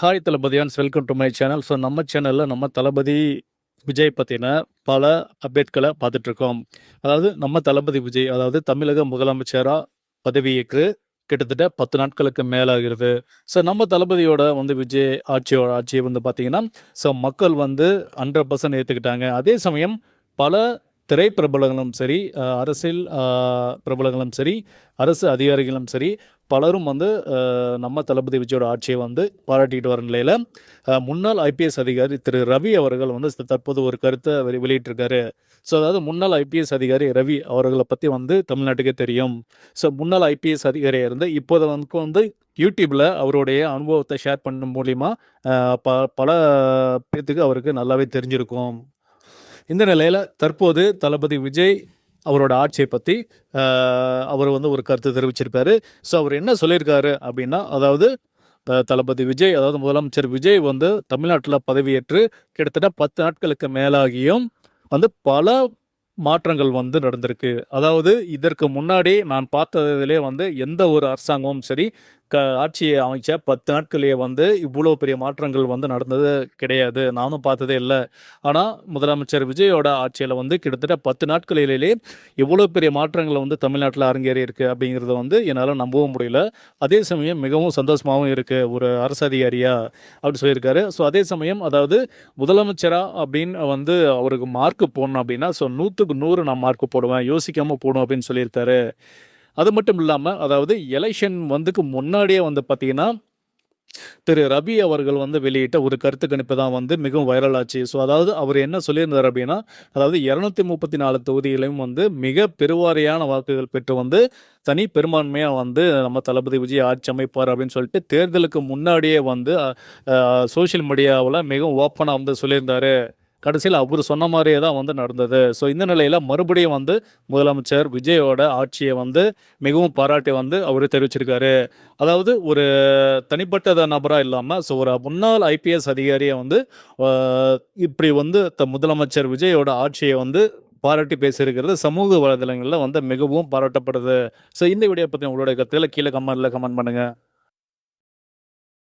Hi தளபதியான்ஸ், welcome to my channel. So நம்ம சேனலில் நம்ம தளபதி விஜய் பற்றின பல அப்டேட்களை பார்த்துட்ருக்கோம். அதாவது நம்ம தளபதி விஜய் தமிழக முதலமைச்சராக பதவியேற்று கிட்டத்தட்ட 10 நாட்களுக்கு மேலாகிறது. ஸோ நம்ம தளபதியோட விஜய் ஆட்சியை பார்த்தீங்கன்னா, ஸோ மக்கள் 100% ஏற்றுக்கிட்டாங்க. அதே சமயம் பல திரைப்பிரபலங்களும் சரி, அரசியல் பிரபலங்களும் சரி, அரசு அதிகாரிகளும் சரி, பலரும் நம்ம தளபதி விஜயோட ஆட்சியை பாராட்டிட்டு வர நிலையில் முன்னாள் ஐபிஎஸ் அதிகாரி திரு ரவி அவர்கள் தற்போது ஒரு கருத்தை வெளியிட்டிருக்காரு. ஸோ அதாவது முன்னாள் ஐபிஎஸ் அதிகாரி ரவி அவர்களை பற்றி தமிழ்நாட்டுக்கே தெரியும். ஸோ முன்னாள் ஐபிஎஸ் அதிகாரியாக இருந்து இப்போது யூடியூப்பில் அவருடைய அனுபவத்தை ஷேர் பண்ண மூலிமா பல பேர்த்துக்கு அவருக்கு நல்லாவே தெரிஞ்சிருக்கும். இந்த நிலையில் தற்போது தளபதி விஜய் அவரோட ஆட்சியை பற்றி அவர் ஒரு கருத்து தெரிவிச்சிருப்பாரு. ஸோ அவர் என்ன சொல்லியிருக்காரு அப்படின்னா, அதாவது தளபதி விஜய், அதாவது முதலமைச்சர் விஜய் தமிழ்நாட்டில் பதவியேற்று கிட்டத்தட்ட 10 நாட்களுக்கு மேலாகியும் பல மாற்றங்கள் நடந்திருக்கு. அதாவது இதற்கு முன்னாடி நான் பார்த்ததிலே எந்த ஒரு அரசாங்கமும் சரி ஆட்சியை அமைச்ச 10 நாட்களே இவ்வளோ பெரிய மாற்றங்கள் நடந்தது கிடையாது. நானும் பார்த்ததே இல்லை. ஆனால் முதலமைச்சர் விஜயோட ஆட்சியில் கிட்டத்தட்ட 10 நாட்களிலே இவ்வளோ பெரிய மாற்றங்கள் தமிழ்நாட்டில் அரங்கேறி இருக்குது அப்படிங்கிறத என்னால் நம்பவும் முடியல. அதே சமயம் மிகவும் சந்தோஷமாகவும் இருக்குது ஒரு அரசு அதிகாரியா அப்படி சொல்லியிருக்காரு. ஸோ அதே சமயம் அதாவது முதலமைச்சராக அப்படின்னு அவருக்கு மார்க்கு போடணும் அப்படின்னா, ஸோ 100க்கு 100 நான் மார்க்கு போடுவேன், யோசிக்காமல் போடுவேன் அப்படின்னு சொல்லியிருக்காரு. அது மட்டும் இல்லாமல் அதாவது எலெக்ஷன் முன்னாடியே பார்த்தீங்கன்னா திரு ரவி அவர்கள் வெளியிட்ட ஒரு கருத்து கணிப்பு தான் மிகவும் வைரல் ஆச்சு. ஸோ அதாவது அவர் என்ன சொல்லியிருந்தார் அப்படின்னா, அதாவது 234 தொகுதிகளையும் மிக பெருவாரியான வாக்குகள் பெற்று தனி பெரும்பான்மையாக நம்ம தளபதி விஜய் ஆட்சி அமைப்பார் அப்படின்னு சொல்லிட்டு தேர்தலுக்கு முன்னாடியே சோஷியல் மீடியாவில் மிகவும் ஓப்பனாக சொல்லியிருந்தாரு. கடைசியில் அவர் சொன்ன மாதிரியே தான் நடந்தது. ஸோ இந்த நிலையில் மறுபடியும் முதலமைச்சர் விஜயோட ஆட்சியை மிகவும் பாராட்டி அவர் தெரிவிச்சிருக்காரு. அதாவது ஒரு தனிப்பட்ட நபராக இல்லாமல், ஸோ ஒரு முன்னாள் ஐபிஎஸ் அதிகாரியை இப்படி முதலமைச்சர் விஜயோட ஆட்சியை பாராட்டி பேசியிருக்கிறது சமூக வலைதளங்களில் மிகவும் பாராட்டப்படுது. ஸோ இந்த வீடியோ பற்றி உங்களோட கருத்துக்களை கீழே கமெண்ட் பண்ணுங்கள்.